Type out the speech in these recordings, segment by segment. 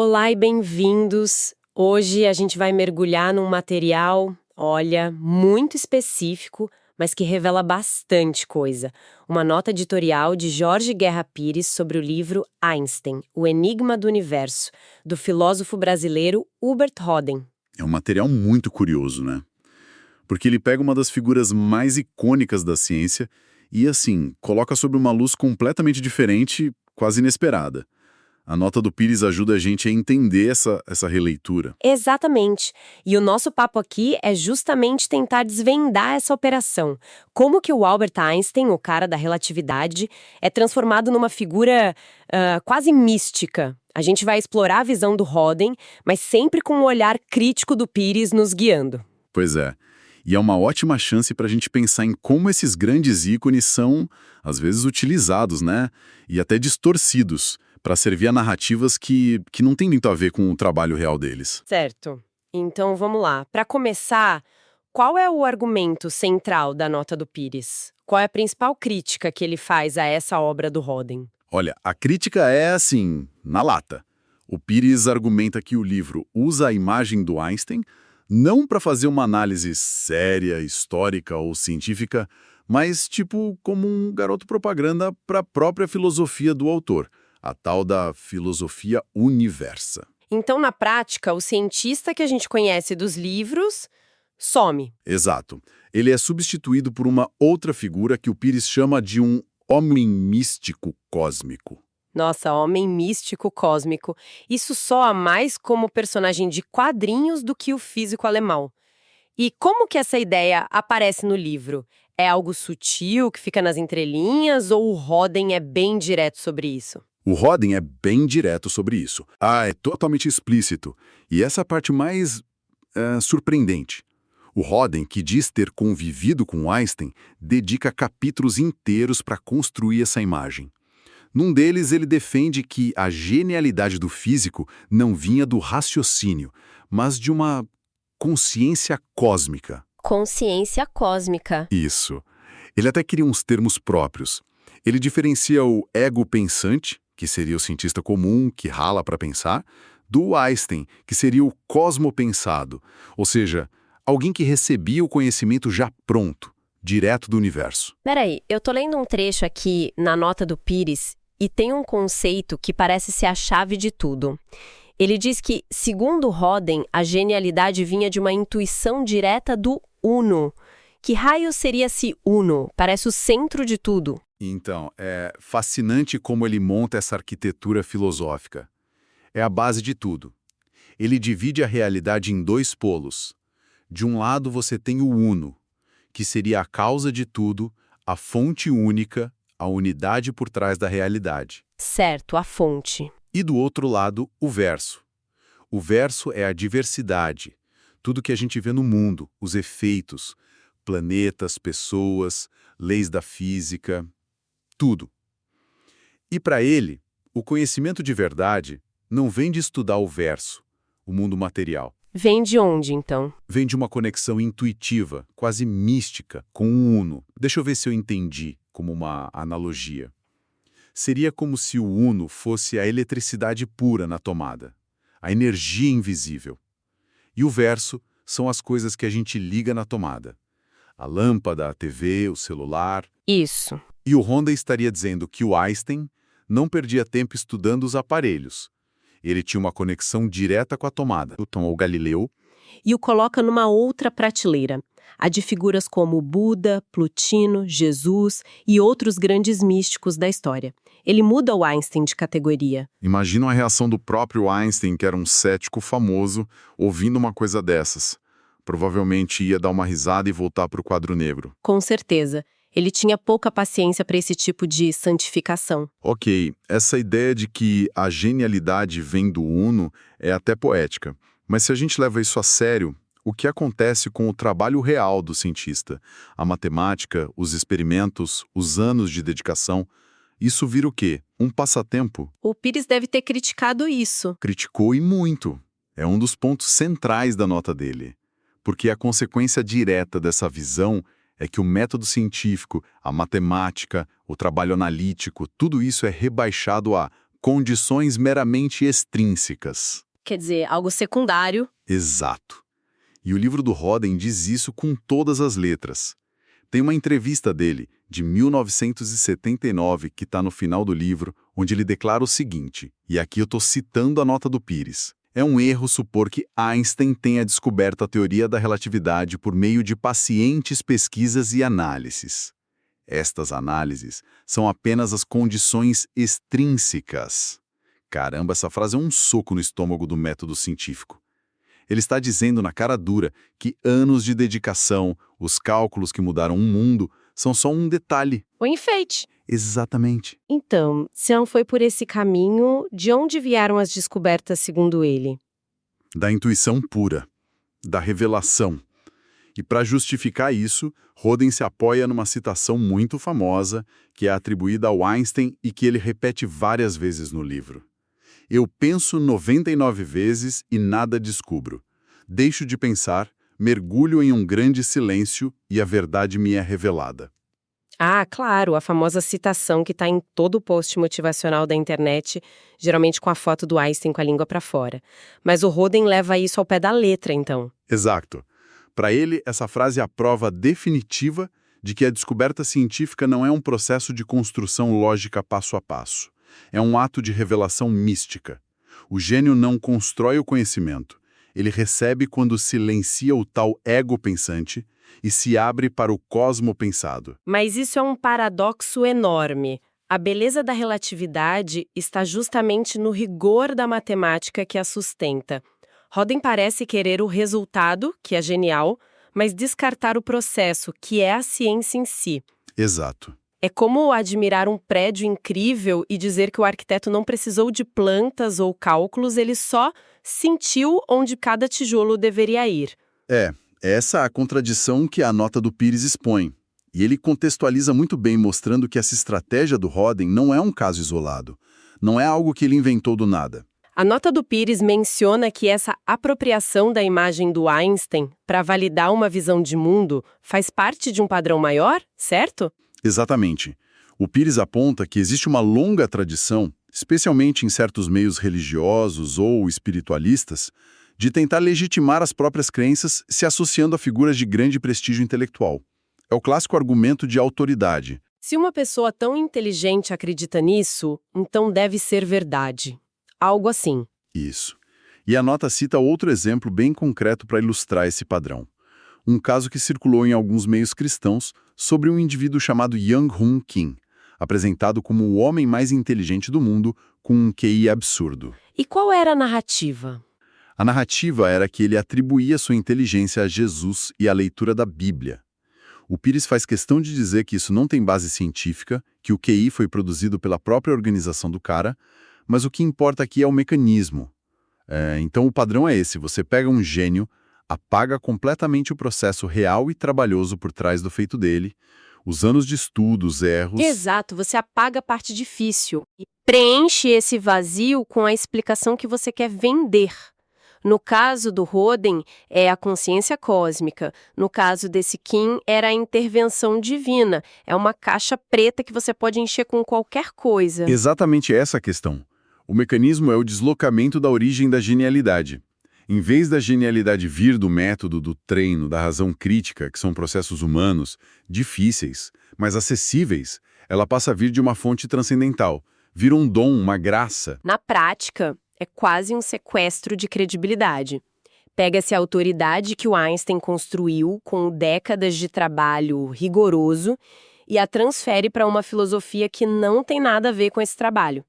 Olá e bem-vindos! Hoje a gente vai mergulhar num material, olha, muito específico, mas que revela bastante coisa. Uma nota editorial de Jorge Guerra Pires sobre o livro Einstein, O Enigma do Universo, do filósofo brasileiro Hubert Roden. É um material muito curioso, né? Porque ele pega uma das figuras mais icônicas da ciência e, assim, coloca sob uma luz completamente diferente, quase inesperada. A nota do Pires ajuda a gente a entender essa releitura. Exatamente. E o nosso papo aqui é justamente tentar desvendar essa operação. Como que o Albert Einstein, o cara da relatividade, é transformado numa figura quase mística. A gente vai explorar a visão do Roden, mas sempre com um olhar crítico do Pires nos guiando. Pois é. E é uma ótima chance para a gente pensar em como esses grandes ícones são, às vezes, utilizados, né? E até distorcidos, para servir a narrativas que não tem muito a ver com o trabalho real deles. Certo. Então vamos lá. Para começar, qual é o argumento central da nota do Pires? Qual é a principal crítica que ele faz a essa obra do Roden? Olha, a crítica é assim, na lata. O Pires argumenta que o livro usa a imagem do Einstein não para fazer uma análise séria, histórica ou científica, mas tipo como um garoto propaganda para a própria filosofia do autor, a tal da filosofia universa. Então, na prática, o cientista que a gente conhece dos livros some. Exato. Ele é substituído por uma outra figura que o Pires chama de um homem místico cósmico. Nossa, homem místico cósmico. Isso soa mais como personagem de quadrinhos do que o físico alemão. E como que essa ideia aparece no livro? É algo sutil que fica nas entrelinhas ou o Roden é bem direto sobre isso? O Roden é bem direto sobre isso. É totalmente explícito. E essa é a parte mais surpreendente. O Roden, que diz ter convivido com Einstein, dedica capítulos inteiros para construir essa imagem. Num deles, ele defende que a genialidade do físico não vinha do raciocínio, mas de uma consciência cósmica. Consciência cósmica. Isso. Ele até cria uns termos próprios. Ele diferencia o ego pensante, que seria o cientista comum, que rala para pensar, do Einstein, que seria o cosmopensado, ou seja, alguém que recebia o conhecimento já pronto, direto do universo. Peraí, eu tô lendo um trecho aqui na nota do Pires e tem um conceito que parece ser a chave de tudo. Ele diz que, segundo Roden, a genialidade vinha de uma intuição direta do Uno. Que raio seria esse Uno? Parece o centro de tudo. Então, é fascinante como ele monta essa arquitetura filosófica. É a base de tudo. Ele divide a realidade em dois polos. De um lado você tem o Uno, que seria a causa de tudo, a fonte única, a unidade por trás da realidade. Certo, a fonte. E do outro lado, o verso. O verso é a diversidade, tudo que a gente vê no mundo, os efeitos, planetas, pessoas, leis da física, tudo. E para ele, o conhecimento de verdade não vem de estudar o verso, o mundo material. Vem de onde, então? Vem de uma conexão intuitiva, quase mística, com o Uno. Deixa eu ver se eu entendi como uma analogia. Seria como se o Uno fosse a eletricidade pura na tomada, a energia invisível. E o verso são as coisas que a gente liga na tomada. A lâmpada, a TV, o celular. Isso. E o Honda estaria dizendo que o Einstein não perdia tempo estudando os aparelhos. Ele tinha uma conexão direta com a tomada. Newton ou Galileu. E o coloca numa outra prateleira, a de figuras como Buda, Plutino, Jesus e outros grandes místicos da história. Ele muda o Einstein de categoria. Imagina a reação do próprio Einstein, que era um cético famoso, ouvindo uma coisa dessas. Provavelmente ia dar uma risada e voltar para o quadro negro. Com certeza. Ele tinha pouca paciência para esse tipo de santificação. Ok, essa ideia de que a genialidade vem do Uno é até poética. Mas se a gente leva isso a sério, o que acontece com o trabalho real do cientista? A matemática, os experimentos, os anos de dedicação, isso vira o quê? Um passatempo? O Pires deve ter criticado isso. Criticou e muito. É um dos pontos centrais da nota dele. Porque a consequência direta dessa visão é que o método científico, a matemática, o trabalho analítico, tudo isso é rebaixado a condições meramente extrínsecas. Quer dizer, algo secundário. Exato. E o livro do Roden diz isso com todas as letras. Tem uma entrevista dele, de 1979, que está no final do livro, onde ele declara o seguinte, e aqui eu estou citando a nota do Pires. É um erro supor que Einstein tenha descoberto a teoria da relatividade por meio de pacientes pesquisas e análises. Estas análises são apenas as condições extrínsecas. Caramba, essa frase é um soco no estômago do método científico. Ele está dizendo na cara dura que anos de dedicação, os cálculos que mudaram o mundo, são só um detalhe. O enfeite. Exatamente. Então, se não foi por esse caminho, de onde vieram as descobertas segundo ele? Da intuição pura, da revelação. E para justificar isso, Roden se apoia numa citação muito famosa, que é atribuída ao Einstein e que ele repete várias vezes no livro. Eu penso 99 vezes e nada descubro. Deixo de pensar, mergulho em um grande silêncio e a verdade me é revelada. Ah, claro, a famosa citação que está em todo o post motivacional da internet, geralmente com a foto do Einstein com a língua para fora. Mas o Roden leva isso ao pé da letra, então. Exato. Para ele, essa frase é a prova definitiva de que a descoberta científica não é um processo de construção lógica passo a passo. É um ato de revelação mística. O gênio não constrói o conhecimento. Ele recebe quando silencia o tal ego pensante e se abre para o cosmo pensado. Mas isso é um paradoxo enorme. A beleza da relatividade está justamente no rigor da matemática que a sustenta. Roden parece querer o resultado, que é genial, mas descartar o processo, que é a ciência em si. Exato. É como admirar um prédio incrível e dizer que o arquiteto não precisou de plantas ou cálculos, ele só sentiu onde cada tijolo deveria ir. Essa é a contradição que a nota do Pires expõe. E ele contextualiza muito bem, mostrando que essa estratégia do Roden não é um caso isolado. Não é algo que ele inventou do nada. A nota do Pires menciona que essa apropriação da imagem do Einstein para validar uma visão de mundo faz parte de um padrão maior, certo? Exatamente. O Pires aponta que existe uma longa tradição, especialmente em certos meios religiosos ou espiritualistas, de tentar legitimar as próprias crenças se associando a figuras de grande prestígio intelectual. É o clássico argumento de autoridade. Se uma pessoa tão inteligente acredita nisso, então deve ser verdade. Algo assim. Isso. E a nota cita outro exemplo bem concreto para ilustrar esse padrão. Um caso que circulou em alguns meios cristãos sobre um indivíduo chamado Young-Hoon Kim, apresentado como o homem mais inteligente do mundo, com um QI absurdo. E qual era a narrativa? A narrativa era que ele atribuía sua inteligência a Jesus e à leitura da Bíblia. O Pires faz questão de dizer que isso não tem base científica, que o QI foi produzido pela própria organização do cara, mas o que importa aqui é o mecanismo. Então o padrão é esse, você pega um gênio, apaga completamente o processo real e trabalhoso por trás do feito dele, os anos de estudo, os erros... Exato, você apaga a parte difícil e preenche esse vazio com a explicação que você quer vender. No caso do Roden, é a consciência cósmica. No caso desse Kim, era a intervenção divina. É uma caixa preta que você pode encher com qualquer coisa. Exatamente essa a questão. O mecanismo é o deslocamento da origem da genialidade. Em vez da genialidade vir do método, do treino, da razão crítica, que são processos humanos, difíceis, mas acessíveis, ela passa a vir de uma fonte transcendental. Vira um dom, uma graça. Na prática, é quase um sequestro de credibilidade. Pega-se a autoridade que o Einstein construiu com décadas de trabalho rigoroso e a transfere para uma filosofia que não tem nada a ver com esse trabalho.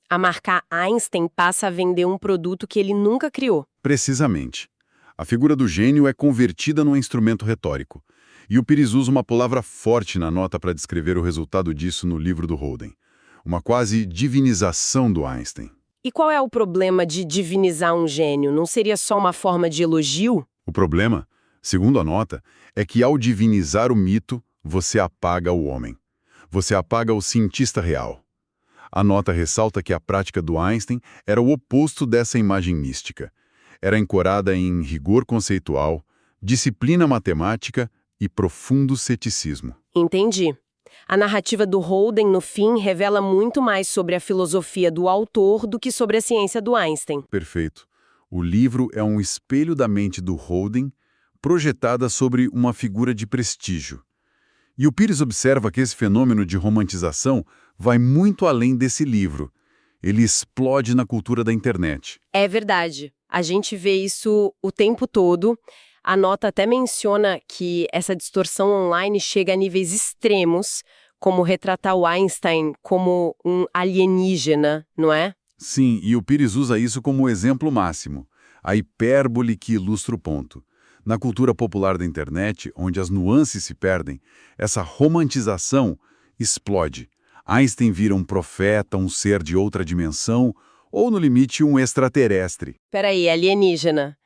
A marca Einstein passa a vender um produto que ele nunca criou. Precisamente. A figura do gênio é convertida num instrumento retórico. E o Pires usa uma palavra forte na nota para descrever o resultado disso no livro do Roden. Uma quase divinização do Einstein. E qual é o problema de divinizar um gênio? Não seria só uma forma de elogio? O problema, segundo a nota, é que ao divinizar o mito, você apaga o homem. Você apaga o cientista real. A nota ressalta que a prática do Einstein era o oposto dessa imagem mística. Era ancorada em rigor conceitual, disciplina matemática e profundo ceticismo. Entendi. A narrativa do Holden, no fim, revela muito mais sobre a filosofia do autor do que sobre a ciência do Einstein. Perfeito. O livro é um espelho da mente do Holden, projetada sobre uma figura de prestígio. E o Pires observa que esse fenômeno de romantização vai muito além desse livro. Ele explode na cultura da internet. É verdade. A gente vê isso o tempo todo. A nota até menciona que essa distorção online chega a níveis extremos, como retratar o Einstein como um alienígena, não é? Sim, e o Pires usa isso como exemplo máximo, a hipérbole que ilustra o ponto. Na cultura popular da internet, onde as nuances se perdem, essa romantização explode. Einstein vira um profeta, um ser de outra dimensão, ou, no limite, um extraterrestre. Peraí, alienígena.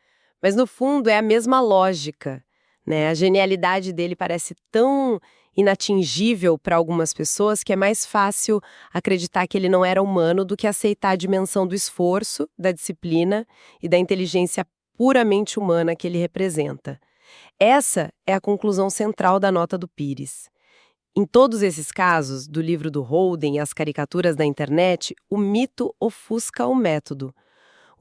Mas no fundo é a mesma lógica, né? A genialidade dele parece tão inatingível para algumas pessoas que é mais fácil acreditar que ele não era humano do que aceitar a dimensão do esforço, da disciplina e da inteligência puramente humana que ele representa. Essa é a conclusão central da nota do Pires. Em todos esses casos, do livro do Holden e as caricaturas da internet, o mito ofusca o método.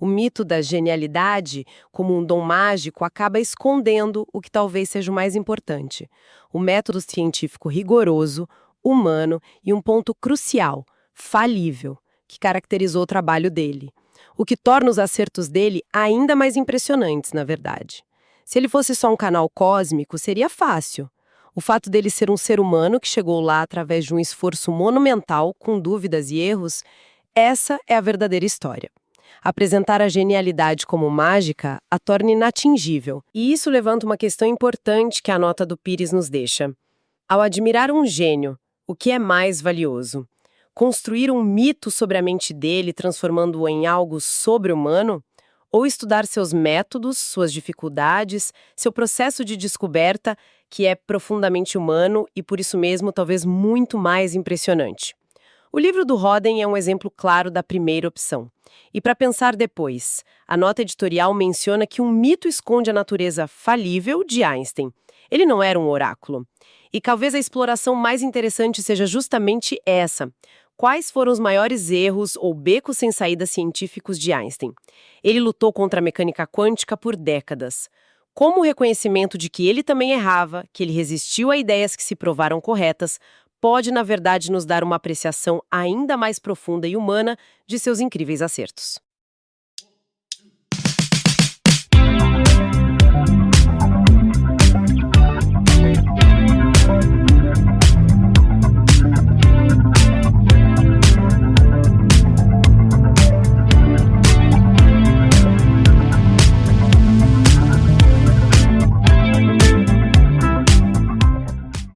O mito da genialidade, como um dom mágico, acaba escondendo o que talvez seja o mais importante: o método científico rigoroso, humano e um ponto crucial, falível, que caracterizou o trabalho dele. O que torna os acertos dele ainda mais impressionantes, na verdade. Se ele fosse só um canal cósmico, seria fácil. O fato dele ser um ser humano que chegou lá através de um esforço monumental, com dúvidas e erros, essa é a verdadeira história. Apresentar a genialidade como mágica a torna inatingível. E isso levanta uma questão importante que a nota do Pires nos deixa. Ao admirar um gênio, o que é mais valioso? Construir um mito sobre a mente dele, transformando-o em algo sobre-humano? Ou estudar seus métodos, suas dificuldades, seu processo de descoberta, que é profundamente humano e, por isso mesmo, talvez muito mais impressionante? O livro do Holden é um exemplo claro da primeira opção. E para pensar depois, a nota editorial menciona que um mito esconde a natureza falível de Einstein. Ele não era um oráculo. E talvez a exploração mais interessante seja justamente essa. Quais foram os maiores erros ou becos sem saída científicos de Einstein? Ele lutou contra a mecânica quântica por décadas. Como o reconhecimento de que ele também errava, que ele resistiu a ideias que se provaram corretas, pode, na verdade, nos dar uma apreciação ainda mais profunda e humana de seus incríveis acertos.